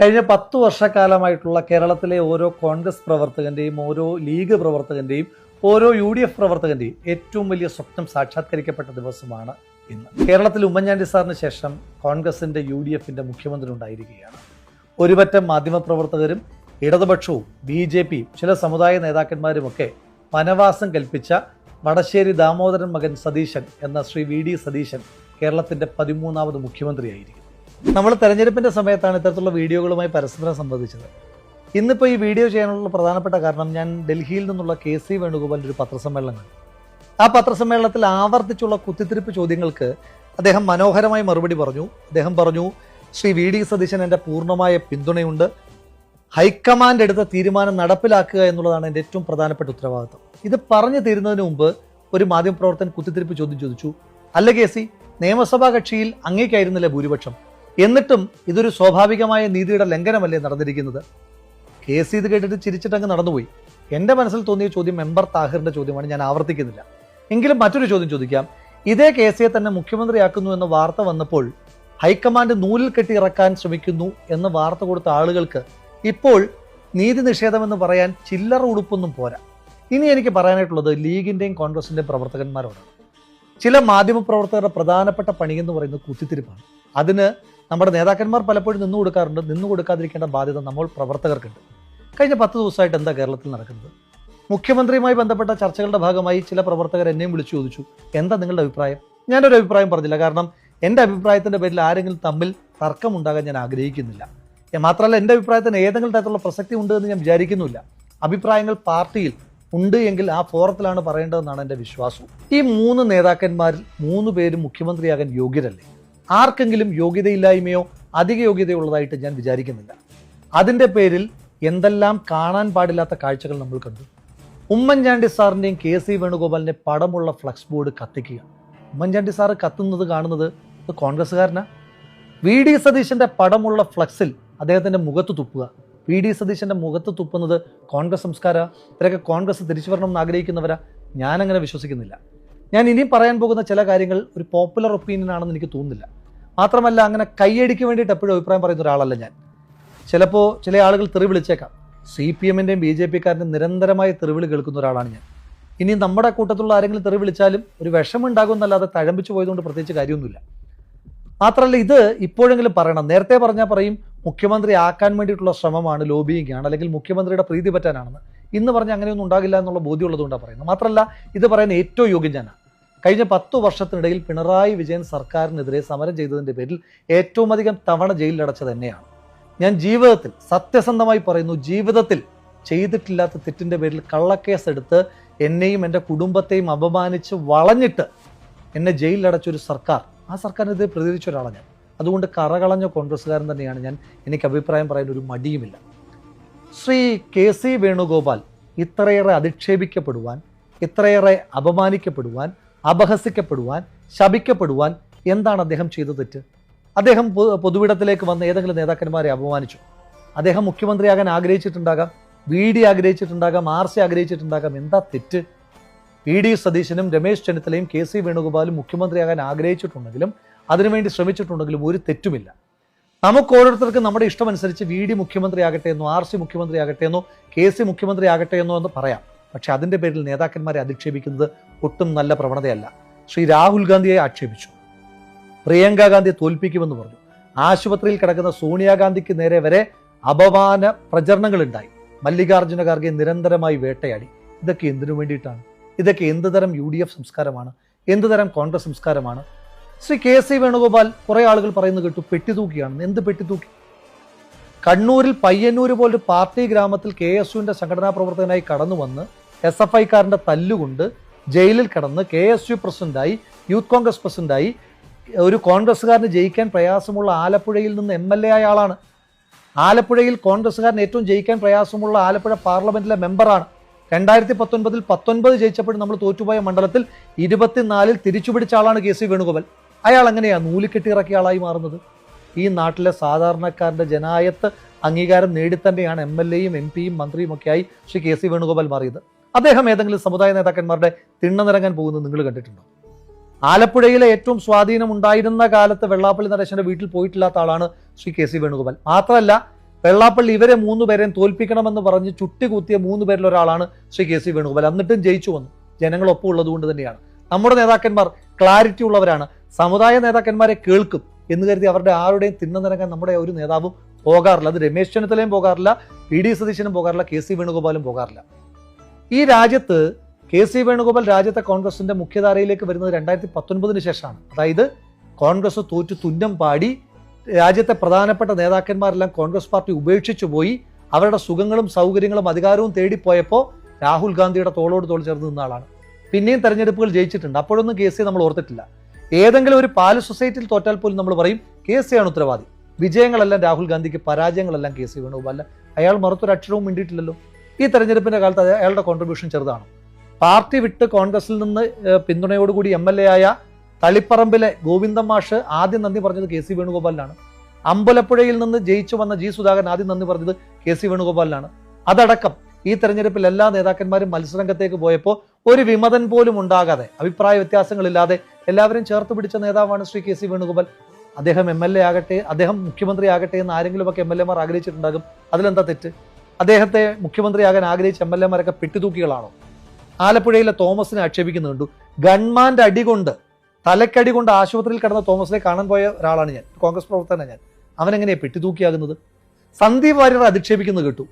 കഴിഞ്ഞ 10 വർഷക്കാലമായിട്ടുള്ള കേരളത്തിലെ ഓരോ കോൺഗ്രസ് പ്രവർത്തകന്റെയും ഓരോ ലീഗ് പ്രവർത്തകന്റെയും ഓരോ UDF പ്രവർത്തകന്റെയും ഏറ്റവും വലിയ സ്വപ്നം സാക്ഷാത്കരിക്കപ്പെട്ട ദിവസമാണ് ഇന്ന്. കേരളത്തിൽ ഉമ്മൻചാണ്ടി സാറിന് ശേഷം കോൺഗ്രസിന്റെ UDFന്റെ മുഖ്യമന്ത്രി ഉണ്ടായിരിക്കുകയാണ്. ഒരുപറ്റം മാധ്യമപ്രവർത്തകരും ഇടതുപക്ഷവും BJPയും ചില സമുദായ നേതാക്കന്മാരുമൊക്കെ വനവാസം കൽപ്പിച്ച വടശ്ശേരി ദാമോദരൻ മകൻ സതീശൻ എന്ന ശ്രീ VD സതീശൻ കേരളത്തിന്റെ 13ാമത് മുഖ്യമന്ത്രിയായിരിക്കും. നമ്മൾ തെരഞ്ഞെടുപ്പിന്റെ സമയത്താണ് ഇത്തരത്തിലുള്ള വീഡിയോകളുമായി പരസ്പരം സംബന്ധിച്ചത്. ഇന്നിപ്പോൾ ഈ വീഡിയോ ചെയ്യാനുള്ള പ്രധാനപ്പെട്ട കാരണം, ഞാൻ ഡൽഹിയിൽ നിന്നുള്ള KC വേണുഗോപാലിന്റെ ഒരു പത്രസമ്മേളനം കണ്ടു. ആ പത്രസമ്മേളനത്തിൽ ആവർത്തിച്ചുള്ള കുത്തിത്തിരിപ്പ് ചോദ്യങ്ങൾക്ക് അദ്ദേഹം മനോഹരമായി മറുപടി പറഞ്ഞു. അദ്ദേഹം പറഞ്ഞു, ശ്രീ VD സതീശൻ എൻ്റെ പൂർണ്ണമായ പിന്തുണയുണ്ട്, ഹൈക്കമാൻഡ് എടുത്ത തീരുമാനം നടപ്പിലാക്കുക എന്നുള്ളതാണ് എൻ്റെ ഏറ്റവും പ്രധാനപ്പെട്ട ഉത്തരവാദിത്വം. ഇത് പറഞ്ഞു തീരുന്നതിന് മുമ്പ് ഒരു മാധ്യമപ്രവർത്തകൻ കുത്തിത്തിരിപ്പ് ചോദ്യം ചോദിച്ചു, അല്ല KC, നിയമസഭാ കക്ഷിയിൽ അങ്ങേക്കായിരുന്നില്ല ഭൂരിപക്ഷം, എന്നിട്ടും ഇതൊരു സ്വാഭാവികമായ നീതിയുടെ ലംഘനമല്ലേ നടന്നിരിക്കുന്നത്? KC ഇത് കേട്ടിട്ട് ചിരിച്ചിട്ടങ്ങ് നടന്നുപോയി. എൻ്റെ മനസ്സിൽ തോന്നിയ ചോദ്യം മെമ്പർ താഹിറിന്റെ ചോദ്യമാണ്, ഞാൻ ആവർത്തിക്കുന്നില്ല. എങ്കിലും മറ്റൊരു ചോദ്യം ചോദിക്കാം. ഇതേ KCയെ തന്നെ മുഖ്യമന്ത്രിയാക്കുന്നു എന്ന വാർത്ത വന്നപ്പോൾ ഹൈക്കമാൻഡ് നൂലിൽ കെട്ടി ഇറക്കാൻ ശ്രമിക്കുന്നു എന്ന് വാർത്ത കൊടുത്ത ആളുകൾക്ക് ഇപ്പോൾ നീതി നിഷേധമെന്ന് പറയാൻ ചില്ലറ ഉടുപ്പൊന്നും പോരാ. ഇനി എനിക്ക് പറയാനായിട്ടുള്ളത് ലീഗിന്റെയും കോൺഗ്രസിന്റെയും പ്രവർത്തകന്മാരോടാണ്. ചില മാധ്യമപ്രവർത്തകരുടെ പ്രധാനപ്പെട്ട പണിയെന്ന് പറയുന്നത് കുത്തിത്തിരിപ്പാണ്. അതിന് നമ്മുടെ നേതാക്കന്മാർ പലപ്പോഴും നിന്നു കൊടുക്കാറുണ്ട്. നിന്നു കൊടുക്കാതിരിക്കേണ്ട ബാധ്യത നമ്മൾ പ്രവർത്തകർക്കുണ്ട്. കഴിഞ്ഞ 10 ദിവസമായിട്ട് എന്താ കേരളത്തിൽ നടക്കുന്നത്? മുഖ്യമന്ത്രിയുമായി ബന്ധപ്പെട്ട ചർച്ചകളുടെ ഭാഗമായി ചില പ്രവർത്തകർ എന്നെയും വിളിച്ചു ചോദിച്ചു, എന്താ നിങ്ങളുടെ അഭിപ്രായം? ഞാനൊരു അഭിപ്രായം പറഞ്ഞില്ല. കാരണം എൻ്റെ അഭിപ്രായത്തിൻ്റെ പേരിൽ ആരെങ്കിലും തമ്മിൽ തർക്കമുണ്ടാകാൻ ഞാൻ ആഗ്രഹിക്കുന്നില്ല. മാത്രമല്ല, എൻ്റെ അഭിപ്രായത്തിന് ഏതെങ്കിലും തരത്തിലുള്ള പ്രസക്തി ഉണ്ട് എന്ന് ഞാൻ വിചാരിക്കുന്നില്ല. അഭിപ്രായങ്ങൾ പാർട്ടിയിൽ ഉണ്ട് എങ്കിൽ ആ ഫോറത്തിലാണ് പറയേണ്ടതെന്നാണ് എൻ്റെ വിശ്വാസം. ഈ 3 നേതാക്കന്മാരിൽ 3 പേരും മുഖ്യമന്ത്രിയാകാൻ യോഗ്യരല്ലേ? ആർക്കെങ്കിലും യോഗ്യതയില്ലായ്മയോ അധിക യോഗ്യതയുള്ളതായിട്ട് ഞാൻ വിചാരിക്കുന്നില്ല. അതിൻ്റെ പേരിൽ എന്തെല്ലാം കാണാൻ പാടില്ലാത്ത കാഴ്ചകൾ നമ്മൾ കണ്ടു. ഉമ്മൻചാണ്ടി സാറിൻ്റെയും KC വേണുഗോപാലിൻ്റെ പടമുള്ള ഫ്ലക്സ് ബോർഡ് കത്തിക്കുക. ഉമ്മൻചാണ്ടി സാറ് കത്തുന്നത് കാണുന്നത് കോൺഗ്രസ്സുകാരനാ? VD സതീശൻ്റെ പടമുള്ള ഫ്ലക്സിൽ അദ്ദേഹത്തിൻ്റെ മുഖത്ത് തുപ്പുക. VD സതീശൻ്റെ മുഖത്ത് തുപ്പുന്നത് കോൺഗ്രസ് സംസ്കാര? ഇവരൊക്കെ കോൺഗ്രസ് തിരിച്ചു വരണം എന്ന് ആഗ്രഹിക്കുന്നവരാ? ഞാനങ്ങനെ വിശ്വസിക്കുന്നില്ല. ഞാൻ ഇനിയും പറയാൻ പോകുന്ന ചില കാര്യങ്ങൾ ഒരു പോപ്പുലർ ഒപ്പീനിയൻ ആണെന്ന് എനിക്ക് തോന്നുന്നില്ല. മാത്രമല്ല, അങ്ങനെ കയ്യടിക്ക് വേണ്ടിയിട്ട് എപ്പോഴും അഭിപ്രായം പറയുന്ന ഒരാളല്ല ഞാൻ. ചിലപ്പോൾ ചില ആളുകൾ തെറി വിളിച്ചേക്കാം. CPMൻ്റെയും BJPക്കാരൻ്റെയും നിരന്തരമായ തെറിവിളി കേൾക്കുന്ന ഒരാളാണ് ഞാൻ. ഇനി നമ്മുടെ കൂട്ടത്തിലുള്ള ആരെങ്കിലും തെറി വിളിച്ചാലും ഒരു വിഷമുണ്ടാകുമെന്നല്ലാതെ തഴമ്പിച്ചു പോയതുകൊണ്ട് പ്രത്യേകിച്ച് കാര്യമൊന്നുമില്ല. മാത്രമല്ല, ഇത് ഇപ്പോഴെങ്കിലും പറയണം. നേരത്തെ പറഞ്ഞാൽ പറയും മുഖ്യമന്ത്രി ആക്കാൻ വേണ്ടിയിട്ടുള്ള ശ്രമമാണ്, ലോബിയിങ് ആണ്, അല്ലെങ്കിൽ മുഖ്യമന്ത്രിയുടെ പ്രീതി പറ്റാനാണെന്ന്. ഇന്ന് പറഞ്ഞാൽ അങ്ങനെയൊന്നും ഉണ്ടാകില്ല എന്നുള്ള ബോധ്യമുള്ളതുകൊണ്ടാണ് പറയുന്നത്. മാത്രമല്ല, ഇത് പറയുന്ന ഏറ്റവും യോഗ്യം ഞാനാണ്. കഴിഞ്ഞ 10 വർഷത്തിനിടയിൽ പിണറായി വിജയൻ സർക്കാരിനെതിരെ സമരം ചെയ്തതിൻ്റെ പേരിൽ ഏറ്റവും അധികം തവണ ജയിലിലടച്ചത് തന്നെയാണ്. ഞാൻ ജീവിതത്തിൽ, സത്യസന്ധമായി പറയുന്നു, ജീവിതത്തിൽ ചെയ്തിട്ടില്ലാത്ത തെറ്റിൻ്റെ പേരിൽ കള്ളക്കേസ് എടുത്ത് എന്നെയും എൻ്റെ കുടുംബത്തെയും അപമാനിച്ച് വളഞ്ഞിട്ട് എന്നെ ജയിലിലടച്ചൊരു സർക്കാർ, ആ സർക്കാരിനെതിരെ പ്രതികരിച്ച ഒരാളാണ് ഞാൻ. അതുകൊണ്ട് കറകളഞ്ഞ കോൺഗ്രസ്സുകാരൻ തന്നെയാണ് ഞാൻ. എനിക്ക് അഭിപ്രായം പറയാൻ ഒരു മടിയുമില്ല. ശ്രീ KC വേണുഗോപാൽ ഇത്രയേറെ അധിക്ഷേപിക്കപ്പെടുവാൻ, ഇത്രയേറെ അപമാനിക്കപ്പെടുവാൻ, അപഹസിക്കപ്പെടുവാൻ, ശപിക്കപ്പെടുവാൻ എന്താണ് അദ്ദേഹം ചെയ്ത തെറ്റ്? അദ്ദേഹം പൊതുവിടത്തിലേക്ക് വന്ന ഏതെങ്കിലും നേതാക്കന്മാരെ അപമാനിച്ചു? അദ്ദേഹം മുഖ്യമന്ത്രിയാകാൻ ആഗ്രഹിച്ചിട്ടുണ്ടാകാം, VD ആഗ്രഹിച്ചിട്ടുണ്ടാകാം, RC ആഗ്രഹിച്ചിട്ടുണ്ടാകാം. എന്താ തെറ്റ്? VD സതീശനും രമേശ് ചെന്നിത്തലയും KC വേണുഗോപാലും മുഖ്യമന്ത്രിയാകാൻ ആഗ്രഹിച്ചിട്ടുണ്ടെങ്കിലും അതിനുവേണ്ടി ശ്രമിച്ചിട്ടുണ്ടെങ്കിലും ഒരു തെറ്റുമില്ല. നമുക്ക് ഓരോരുത്തർക്കും നമ്മുടെ ഇഷ്ടമനുസരിച്ച് VD മുഖ്യമന്ത്രിയാകട്ടെ എന്നോ, RC മുഖ്യമന്ത്രിയാകട്ടെ എന്നോ, KC മുഖ്യമന്ത്രിയാകട്ടെ എന്നോ എന്ന് പറയാം. പക്ഷെ അതിൻ്റെ പേരിൽ നേതാക്കന്മാരെ അധിക്ഷേപിക്കുന്നത് ഒട്ടും നല്ല പ്രവണതയല്ല. ശ്രീ രാഹുൽ ഗാന്ധിയെ ആക്ഷേപിച്ചു, പ്രിയങ്ക ഗാന്ധിയെ തോൽപ്പിക്കുമെന്ന് പറഞ്ഞു, ആശുപത്രിയിൽ കിടക്കുന്ന സോണിയാഗാന്ധിക്ക് നേരെ വരെ അപമാന പ്രചരണങ്ങൾ ഉണ്ടായി, മല്ലികാർജ്ജുന ഖാർഗെ നിരന്തരമായി വേട്ടയാടി. ഇതൊക്കെ എന്തിനു വേണ്ടിയിട്ടാണ്? ഇതൊക്കെ എന്ത് തരം UDF സംസ്കാരമാണ്? എന്ത് തരം കോൺഗ്രസ് സംസ്കാരമാണ്? ശ്രീ KC വേണുഗോപാൽ കുറേ ആളുകൾ പറയുന്നത് കേട്ടു പെട്ടി തൂക്കിയാണെന്ന്. എന്ത് പെട്ടി തൂക്കി? കണ്ണൂരിൽ പയ്യന്നൂർ പോലൊരു പാർട്ടി ഗ്രാമത്തിൽ KSUവിൻ്റെ സംഘടനാ പ്രവർത്തകനായി കടന്നു വന്ന് SFIക്കാരൻ്റെ തല്ലുകൊണ്ട് ജയിലിൽ കിടന്ന് KSU പ്രസിഡന്റായി, യൂത്ത് കോൺഗ്രസ് പ്രസിഡന്റായി, ഒരു കോൺഗ്രസ്സുകാരന് ജയിക്കാൻ പ്രയാസമുള്ള ആലപ്പുഴയിൽ നിന്ന് MLA ആയ ആളാണ്. ആലപ്പുഴയിൽ കോൺഗ്രസ്സുകാരന് ഏറ്റവും ജയിക്കാൻ പ്രയാസമുള്ള ആലപ്പുഴ പാർലമെന്റിലെ മെമ്പറാണ്. 2019 19 ജയിച്ചപ്പോഴും നമ്മൾ തോറ്റുപോയ മണ്ഡലത്തിൽ 24 തിരിച്ചുപിടിച്ച ആളാണ് KC വേണുഗോപാൽ. അയാൾ എങ്ങനെയാണ് നൂലിക്കെട്ടി ഇറക്കിയ ആളായി മാറുന്നത്? ഈ നാട്ടിലെ സാധാരണക്കാരൻ്റെ ജനായത്ത് അംഗീകാരം നേടിത്തന്നെയാണ് MLAയും MPയും മന്ത്രിയും ഒക്കെയായി ശ്രീ KC വേണുഗോപാൽ മാറിയത്. അദ്ദേഹം ഏതെങ്കിലും സമുദായ നേതാക്കന്മാരുടെ തിണ്ണനിറങ്ങാൻ പോകുന്നത് നിങ്ങൾ കണ്ടിട്ടുണ്ടോ? ആലപ്പുഴയിലെ ഏറ്റവും സ്വാധീനം ഉണ്ടായിരുന്ന കാലത്ത് വെള്ളാപ്പള്ളി നടേശന്റെ വീട്ടിൽ പോയിട്ടില്ലാത്ത ആളാണ് ശ്രീ KC വേണുഗോപാൽ. മാത്രമല്ല, വെള്ളാപ്പള്ളി ഇവരെ 3 പേരെയും തോൽപ്പിക്കണമെന്ന് പറഞ്ഞ് ചുട്ടികുത്തിയ 3 പേരിൽ ഒരാളാണ് ശ്രീ കെ സി വേണുഗോപാൽ. എന്നിട്ടും ജയിച്ചു വന്നു. ജനങ്ങളൊപ്പം ഉള്ളത് കൊണ്ട് തന്നെയാണ്. നമ്മുടെ നേതാക്കന്മാർ ക്ലാരിറ്റി ഉള്ളവരാണ്. സമുദായ നേതാക്കന്മാരെ കേൾക്കും എന്ന് കരുതി അവരുടെ ആരുടെയും തിണ്ണനിറങ്ങാൻ നമ്മുടെ ഒരു നേതാവും പോകാറില്ല. അത് രമേശ് ചെന്നിത്തലയും പോകാറില്ല, വി ഡി സതീശനും പോകാറില്ല, കെ സി വേണുഗോപാലും പോകാറില്ല. ഈ രാജ്യത്ത് കെ സി വേണുഗോപാൽ രാജ്യത്തെ കോൺഗ്രസിന്റെ മുഖ്യധാരയിലേക്ക് വരുന്നത് 2019 ശേഷമാണ്. അതായത് കോൺഗ്രസ് തോറ്റു തുന്നം പാടി രാജ്യത്തെ പ്രധാനപ്പെട്ട നേതാക്കന്മാരെല്ലാം കോൺഗ്രസ് പാർട്ടി ഉപേക്ഷിച്ചു പോയി അവരുടെ സുഖങ്ങളും സൗകര്യങ്ങളും അധികാരവും തേടിപ്പോയപ്പോൾ രാഹുൽ ഗാന്ധിയുടെ തോളോട് തോൾ ചേർന്ന് നിന്ന ആളാണ്. പിന്നെയും തെരഞ്ഞെടുപ്പുകൾ ജയിച്ചിട്ടുണ്ട്. അപ്പോഴൊന്നും കെ സി നമ്മൾ ഓർത്തിട്ടില്ല. ഏതെങ്കിലും ഒരു പാല് സൊസൈറ്റിയിൽ തോറ്റാൽ പോലും നമ്മൾ പറയും കെ സി ആണ് ഉത്തരവാദി. വിജയങ്ങളെല്ലാം രാഹുൽ ഗാന്ധിക്ക്, പരാജയങ്ങളെല്ലാം കെ സി വേണുഗോപാൽ. അയാൾ മറുത്തൊരു അക്ഷരവും മിണ്ടിയിട്ടില്ലല്ലോ. ഈ തെരഞ്ഞെടുപ്പിന്റെ കാലത്ത് അയാളുടെ കോൺട്രിബ്യൂഷൻ ചെറുതാണ്. പാർട്ടി വിട്ട് കോൺഗ്രസിൽ നിന്ന് പിന്തുണയോടുകൂടി MLA ആയ തളിപ്പറമ്പിലെ ഗോവിന്ദൻ മാഷ് ആദ്യം നന്ദി പറഞ്ഞത് കെ സി വേണുഗോപാലിനാണ്. അമ്പലപ്പുഴയിൽ നിന്ന് ജയിച്ചു വന്ന ജി സുധാകരൻ ആദ്യം നന്ദി പറഞ്ഞത് കെ സി വേണുഗോപാലിനാണ്. അതടക്കം ഈ തെരഞ്ഞെടുപ്പിൽ എല്ലാ നേതാക്കന്മാരും മത്സരരംഗത്തേക്ക് പോയപ്പോൾ ഒരു വിമതൻ പോലും ഉണ്ടാകാതെ, അഭിപ്രായ വ്യത്യാസങ്ങളില്ലാതെ എല്ലാവരും ചേർത്ത് പിടിച്ച നേതാവാണ് ശ്രീ കെ സി വേണുഗോപാൽ. അദ്ദേഹം MLA ആകട്ടെ, അദ്ദേഹം മുഖ്യമന്ത്രി ആകട്ടെ എന്ന് ആരെങ്കിലുമൊക്കെ MLA മാർ ആഗ്രഹിച്ചിട്ടുണ്ടാകും. അതിലെന്താ തെറ്റ്? അദ്ദേഹത്തെ മുഖ്യമന്ത്രിയാകാൻ ആഗ്രഹിച്ച MLA മാരൊക്കെ പെട്ടിതൂക്കികളാണോ? ആലപ്പുഴയിലെ തോമസിനെ ആക്ഷേപിക്കുന്നുണ്ട്. ഗൺമാന്റെ അടി കൊണ്ട്, തലക്കടി കൊണ്ട് ആശുപത്രിയിൽ കിടന്ന തോമസിനെ കാണാൻ പോയ ഒരാളാണ് ഞാൻ, കോൺഗ്രസ് പ്രവർത്തകനാണ് ഞാൻ. അവനെങ്ങനെയാണ് പെട്ടിതൂക്കിയാകുന്നത്? സന്ദീപ് വാര്യർ അധിക്ഷേപിക്കുന്നത് കേട്ടു.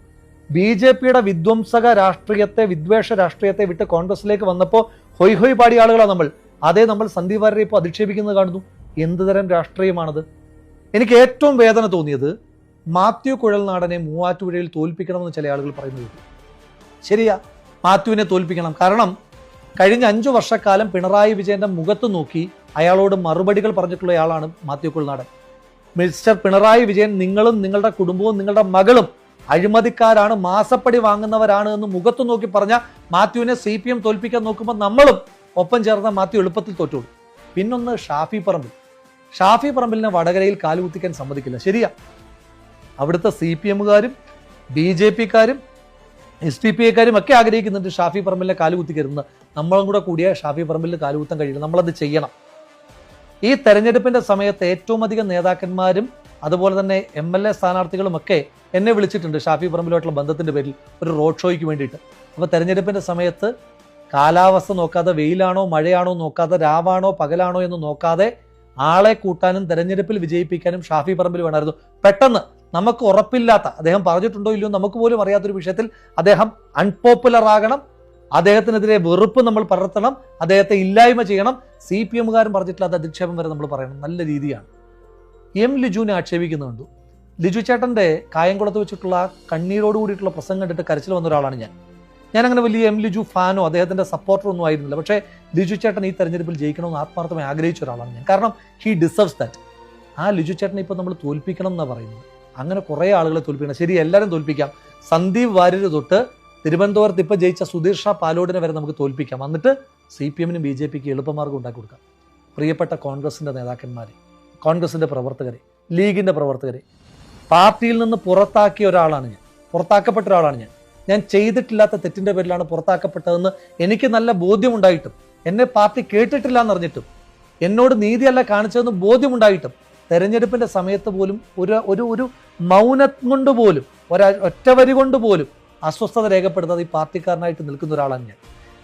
BJPയുടെ വിധ്വംസക രാഷ്ട്രീയത്തെ, വിദ്വേഷ രാഷ്ട്രീയത്തെ വിട്ട് കോൺഗ്രസിലേക്ക് വന്നപ്പോൾ ഹൊയ് ഹൊയ് പാടിയ ആളുകളാണ് നമ്മൾ. അതേ നമ്മൾ സന്ദീപ് വാര്യരെ ഇപ്പോൾ അധിക്ഷേപിക്കുന്നത് കാണുന്നു. എന്ത് തരം രാഷ്ട്രീയമാണത്? എനിക്ക് ഏറ്റവും വേദന തോന്നിയത് മാത്യു കുഴൽനാടനെ മൂവാറ്റുപുഴയിൽ തോൽപ്പിക്കണമെന്ന് ചില ആളുകൾ പറയുന്നത്. ശരിയാ, മാത്യുവിനെ തോൽപ്പിക്കണം. കാരണം കഴിഞ്ഞ 5 വർഷക്കാലം പിണറായി വിജയന്റെ മുഖത്ത് നോക്കി അയാളോട് മറുപടികൾ പറഞ്ഞിട്ടുള്ള ആളാണ് മാത്യു കുഴൽനാടൻ. മിസ്റ്റർ പിണറായി വിജയൻ, നിങ്ങളും നിങ്ങളുടെ കുടുംബവും നിങ്ങളുടെ മകളും അഴിമതിക്കാരാണ്, മാസപ്പടി വാങ്ങുന്നവരാണ് എന്ന് മുഖത്ത് നോക്കി പറഞ്ഞ മാത്യുവിനെ CPM തോൽപ്പിക്കാൻ നോക്കുമ്പോൾ നമ്മളും ഒപ്പം ചേർന്ന മാത്യു എളുപ്പത്തിൽ തോറ്റോളൂ. പിന്നൊന്ന് ഷാഫി പറമ്പിലിനെ വടകരയിൽ കാലുകുത്തിക്കാൻ സമ്മതിക്കില്ല. ശരിയാ, അവിടുത്തെ CPMകാരും BJPക്കാരും SDPIക്കാരും ഒക്കെ ആഗ്രഹിക്കുന്നുണ്ട് ഷാഫി പറമ്പിലിനെ കാലുകുത്തിക്കരുന്ന്. നമ്മളും കൂടെ കൂടിയ ഷാഫി പറമ്പിലിന് കാലുകുത്താൻ കഴിയില്ല. നമ്മളത് ചെയ്യണം. ഈ തെരഞ്ഞെടുപ്പിന്റെ സമയത്ത് ഏറ്റവും അധികം നേതാക്കന്മാരും അതുപോലെ തന്നെ MLA സ്ഥാനാർത്ഥികളും ഒക്കെ എന്നെ വിളിച്ചിട്ടുണ്ട് ഷാഫി പറമ്പിലുമായിട്ടുള്ള ബന്ധത്തിന്റെ പേരിൽ ഒരു റോഡ് ഷോയ്ക്ക് വേണ്ടിയിട്ട്. അപ്പോൾ തെരഞ്ഞെടുപ്പിന്റെ സമയത്ത് കാലാവസ്ഥ നോക്കാതെ, വെയിലാണോ മഴയാണോ നോക്കാതെ, രാവാണോ പകലാണോ എന്ന് നോക്കാതെ ആളെ കൂട്ടാനും തെരഞ്ഞെടുപ്പിൽ വിജയിപ്പിക്കാനും ഷാഫി പറമ്പിൽ വേണമായിരുന്നു. പെട്ടെന്ന് നമുക്ക് ഉറപ്പില്ലാത്ത, അദ്ദേഹം പറഞ്ഞിട്ടുണ്ടോ ഇല്ലയോ നമുക്ക് പോലും അറിയാത്തൊരു വിഷയത്തിൽ അദ്ദേഹം അൺപോപ്പുലർ ആകണം, അദ്ദേഹത്തിനെതിരെ വെറുപ്പ് നമ്മൾ പടർത്തണം, അദ്ദേഹത്തെ ഇല്ലായ്മ ചെയ്യണം. CPMകാരും പറഞ്ഞിട്ടില്ലാത്ത അധിക്ഷേപം വരെ നമ്മൾ പറയണം. നല്ല രീതിയാണ്. ലിജുവിനെ ആക്ഷേപിക്കുന്നുണ്ട്. ലിജു ചേട്ടൻ്റെ കായംകുളത്ത് വെച്ചിട്ടുള്ള കണ്ണീരോട് കൂടിയിട്ടുള്ള പ്രസംഗം കണ്ടിട്ട് കരച്ചിൽ വന്ന ഒരാളാണ് ഞാൻ അങ്ങനെ വലിയ ലിജു ഫാനോ അദ്ദേഹത്തിൻ്റെ സപ്പോർട്ടറോ ഒന്നും ആയിരുന്നില്ല. പക്ഷേ ലിജു ചേട്ടൻ ഈ തെരഞ്ഞെടുപ്പിൽ ജയിക്കണമെന്ന് ആത്മാർത്ഥമായി ആഗ്രഹിച്ച ഒരാളാണ് ഞാൻ. കാരണം ഹി ഡിസർവ്സ് ദാറ്റ്. ആ ലിജു ചേട്ടനെ ഇപ്പോൾ നമ്മൾ തോൽപ്പിക്കണം എന്നാണ് പറയുന്നത്. അങ്ങനെ കുറേ ആളുകളെ തോൽപ്പിക്കണം. ശരി, എല്ലാവരും തോൽപ്പിക്കാം. സന്ദീപ് വാര്യർ തൊട്ട് തിരുവനന്തപുരത്ത് ഇപ്പോൾ ജയിച്ച സുധീർ ഷാ പാലോടിനെ വരെ നമുക്ക് തോൽപ്പിക്കാം. എന്നിട്ട് CPMനും BJPക്ക് എളുപ്പമാർഗ്ഗം ഉണ്ടാക്കി കൊടുക്കാം. പ്രിയപ്പെട്ട കോൺഗ്രസിൻ്റെ നേതാക്കന്മാരെ, കോൺഗ്രസിൻ്റെ പ്രവർത്തകരെ, ലീഗിൻ്റെ പ്രവർത്തകരെ, പാർട്ടിയിൽ നിന്ന് പുറത്താക്കിയ ഒരാളാണ് ഞാൻ, പുറത്താക്കപ്പെട്ട ഒരാളാണ് ഞാൻ ചെയ്തിട്ടില്ലാത്ത തെറ്റിൻ്റെ പേരിലാണ് പുറത്താക്കപ്പെട്ടതെന്ന് എനിക്ക് നല്ല ബോധ്യമുണ്ടായിട്ടും, എന്നെ പാർട്ടി കേട്ടിട്ടില്ല എന്നറിഞ്ഞിട്ടും, എന്നോട് നീതിയല്ല കാണിച്ചതെന്ന് ബോധ്യമുണ്ടായിട്ടും തെരഞ്ഞെടുപ്പിൻ്റെ സമയത്ത് പോലും ഒരു മൗനം കൊണ്ട് പോലും, ഒറ്റ വരി കൊണ്ട് പോലും അസ്വസ്ഥത രേഖപ്പെടുത്താതെ ഈ പാർട്ടിക്കാരനായിട്ട് നിൽക്കുന്ന ഒരാളാണ് ഞാൻ.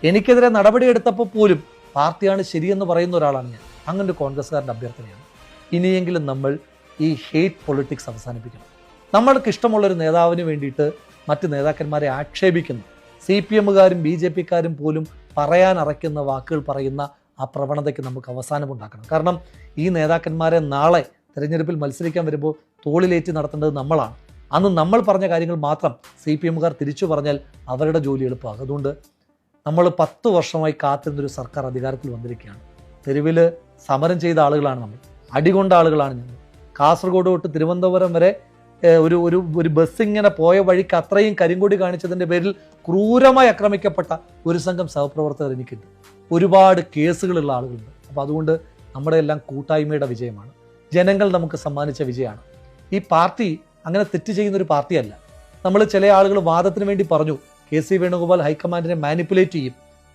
എനിക്കെതിരെ നടപടിയെടുത്തപ്പോൾ പോലും പാർട്ടിയാണ് ശരിയെന്ന് പറയുന്ന ഒരാളാണ് ഞാൻ. അങ്ങനെ ഒരു കോൺഗ്രസ്സുകാരൻ്റെ അഭ്യർത്ഥനയാണ്. ഇനിയെങ്കിലും നമ്മൾ ഈ ഹെയ്റ്റ് പൊളിറ്റിക്സ് അവസാനിപ്പിക്കണം. നമ്മൾക്ക് ഇഷ്ടമുള്ളൊരു നേതാവിന് വേണ്ടിയിട്ട് മറ്റ് നേതാക്കന്മാരെ ആക്ഷേപിക്കുന്നു, CPMകാരും BJPക്കാരും പോലും പറയാനറയ്ക്കുന്ന വാക്കുകൾ പറയുന്ന ആ പ്രവണതയ്ക്ക് നമുക്ക് അവസാനമുണ്ടാക്കണം. കാരണം ഈ നേതാക്കന്മാരെ നാളെ തെരഞ്ഞെടുപ്പിൽ മത്സരിക്കാൻ വരുമ്പോൾ തോളിലേറ്റി നടത്തേണ്ടത് നമ്മളാണ്. അന്ന് നമ്മൾ പറഞ്ഞ കാര്യങ്ങൾ മാത്രം CPMകാർ തിരിച്ചു പറഞ്ഞാൽ അവരുടെ ജോലി എളുപ്പമാകും. അതുകൊണ്ട് നമ്മൾ 10 വർഷമായി കാത്തിരുന്നൊരു സർക്കാർ അധികാരത്തിൽ വന്നിരിക്കുകയാണ്. തെരുവിൽ സമരം ചെയ്ത ആളുകളാണ് നമ്മൾ, അടികൊണ്ട ആളുകളാണ് ഞങ്ങൾ. കാസർഗോഡ് തൊട്ട് തിരുവനന്തപുരം വരെ ഒരു ബസ് ഇങ്ങനെ പോയ വഴിക്ക് അത്രയും കരിങ്കൊടി കാണിച്ചതിൻ്റെ പേരിൽ ക്രൂരമായി ആക്രമിക്കപ്പെട്ട ഒരു സംഘം സഹപ്രവർത്തകർ എനിക്കുണ്ട്. ഒരുപാട് കേസുകളുള്ള ആളുകളുണ്ട്. അപ്പോൾ അതുകൊണ്ട് നമ്മുടെ എല്ലാം കൂട്ടായ്മയുടെ വിജയമാണ്, ജനങ്ങൾ നമുക്ക് സമ്മാനിച്ച വിജയമാണ്. ഈ പാർട്ടി അങ്ങനെ തെറ്റ് ചെയ്യുന്നൊരു പാർട്ടിയല്ല. നമ്മൾ ചില ആളുകൾ വാദത്തിന് വേണ്ടി പറഞ്ഞു കെ സി വേണുഗോപാൽ ഹൈക്കമാൻഡിനെ മാനിപ്പുലേറ്റ് ചെയ്യും,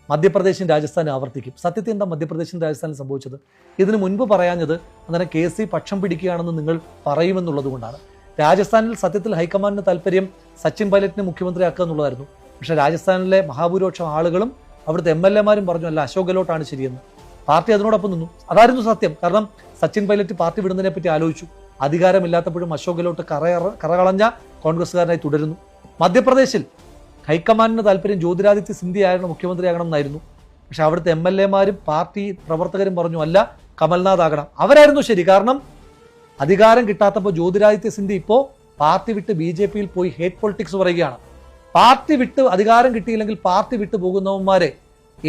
മധ്യപ്രദേശും രാജസ്ഥാനും ആവർത്തിക്കും. സത്യത്തിൽ എന്താ മധ്യപ്രദേശും രാജസ്ഥാനും സംഭവിച്ചത്? ഇതിനു മുൻപ് പറയാഞ്ഞത് അന്നേരം കെ സി പക്ഷം പിടിക്കുകയാണെന്ന് നിങ്ങൾ പറയുമെന്നുള്ളത് കൊണ്ടാണ്. രാജസ്ഥാനിൽ സത്യത്തിൽ ഹൈക്കമാൻഡിന് താല്പര്യം സച്ചിൻ പൈലറ്റിനെ മുഖ്യമന്ത്രിയാക്കുക എന്നുള്ളതായിരുന്നു. പക്ഷേ രാജസ്ഥാനിലെ മഹാഭൂരിപക്ഷം ആളുകളും അവിടുത്തെ MLA മാരും പറഞ്ഞു അല്ല, അശോക് ഗെഹ്ലോട്ടാണ് ശരിയെന്ന്. പാർട്ടി അതിനോടൊപ്പം നിന്നു. അതായിരുന്നു സത്യം. കാരണം സച്ചിൻ പൈലറ്റ് പാർട്ടി വിടുന്നതിനെ പറ്റി ആലോചിച്ചു. അധികാരമില്ലാത്തപ്പോഴും അശോക് ഗെഹ്ലോട്ട് കറകളഞ്ഞ കോൺഗ്രസ്സുകാരനായി തുടരുന്നു. മധ്യപ്രദേശിൽ ഹൈക്കമാൻഡിന് താല്പര്യം ജ്യോതിരാദിത്യ സിന്ധ്യയായിരുന്നു മുഖ്യമന്ത്രിയാകണം എന്നായിരുന്നു. പക്ഷെ അവിടുത്തെ MLA മാരും പാർട്ടി പ്രവർത്തകരും പറഞ്ഞു അല്ല, കമൽനാഥ് ആകണം. അവരായിരുന്നു ശരി. കാരണം അധികാരം കിട്ടാത്തപ്പോൾ ജ്യോതിരാദിത്യ സിന്ധ്യ ഇപ്പോൾ പാർട്ടി വിട്ട് BJP-യിൽ പോയി ഹേറ്റ് പൊളിറ്റിക്സ് പറയുകയാണ്. പാർട്ടി വിട്ട് അധികാരം കിട്ടിയില്ലെങ്കിൽ പാർട്ടി വിട്ട് പോകുന്നവന്മാരെ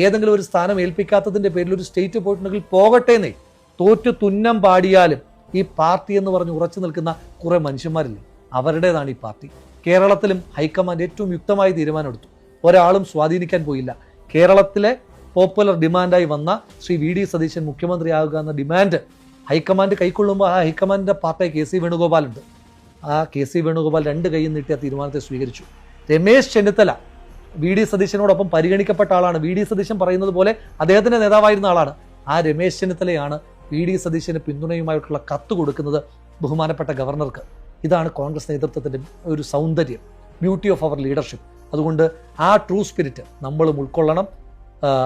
ഏതെങ്കിലും ഒരു സ്ഥാനം ഏൽപ്പിക്കാത്തതിന്റെ പേരിൽ ഒരു സ്റ്റേറ്റ് പോയിട്ടുണ്ടെങ്കിൽ പോകട്ടേന്നേ, തോറ്റു തുന്നം പാടിയാലും ഈ പാർട്ടി എന്ന് പറഞ്ഞ് ഉറച്ചു നിൽക്കുന്ന കുറെ മനുഷ്യന്മാരില്ലേ, അവരുടേതാണ് ഈ പാർട്ടി. കേരളത്തിലും ഹൈക്കമാൻഡ് ഏറ്റവും യുക്തമായ തീരുമാനമെടുത്തു. ഒരാളും സ്വാധീനിക്കാൻ പോയില്ല. കേരളത്തിലെ പോപ്പുലർ ഡിമാൻഡായി വന്ന ശ്രീ VD സതീശൻ മുഖ്യമന്ത്രിയാകുക എന്ന ഡിമാൻഡ് ഹൈക്കമാൻഡ് കൈക്കൊള്ളുമ്പോൾ ആ ഹൈക്കമാൻഡിന്റെ പാർട്ടി KC വേണുഗോപാൽ ഉണ്ട്. ആ KC വേണുഗോപാൽ 2 കൈയും നീട്ടിയ തീരുമാനത്തെ സ്വീകരിച്ചു. രമേശ് ചെന്നിത്തല VD സതീശനോടൊപ്പം പരിഗണിക്കപ്പെട്ട ആളാണ്. VD സതീശൻ പറയുന്നത് പോലെ അദ്ദേഹത്തിന്റെ നേതാവായിരുന്ന ആളാണ്. ആ രമേശ് ചെന്നിത്തലയാണ് VD സതീശന് പിന്തുണയുമായിട്ടുള്ള കത്ത് കൊടുക്കുന്നത് ബഹുമാനപ്പെട്ട ഗവർണർക്ക്. ഇതാണ് കോൺഗ്രസ് നേതൃത്വത്തിന്റെ ഒരു സൗന്ദര്യം, ബ്യൂട്ടി ഓഫ് അവർ ലീഡർഷിപ്പ്. അതുകൊണ്ട് ആ ട്രൂ സ്പിരിറ്റ് നമ്മളും ഉൾക്കൊള്ളണം.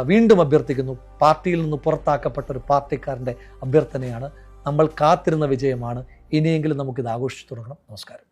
വീണ്ടും അഭ്യർത്ഥിക്കുന്നു, പാർട്ടിയിൽ നിന്ന് പുറത്താക്കപ്പെട്ട ഒരു പാർട്ടിക്കാരൻ്റെ അഭ്യർത്ഥനയാണ്. നമ്മൾ കാത്തിരുന്ന വിജയമാണ്. ഇനിയെങ്കിലും നമുക്കിത് ആഘോഷിച്ചു തുടങ്ങണം. നമസ്കാരം.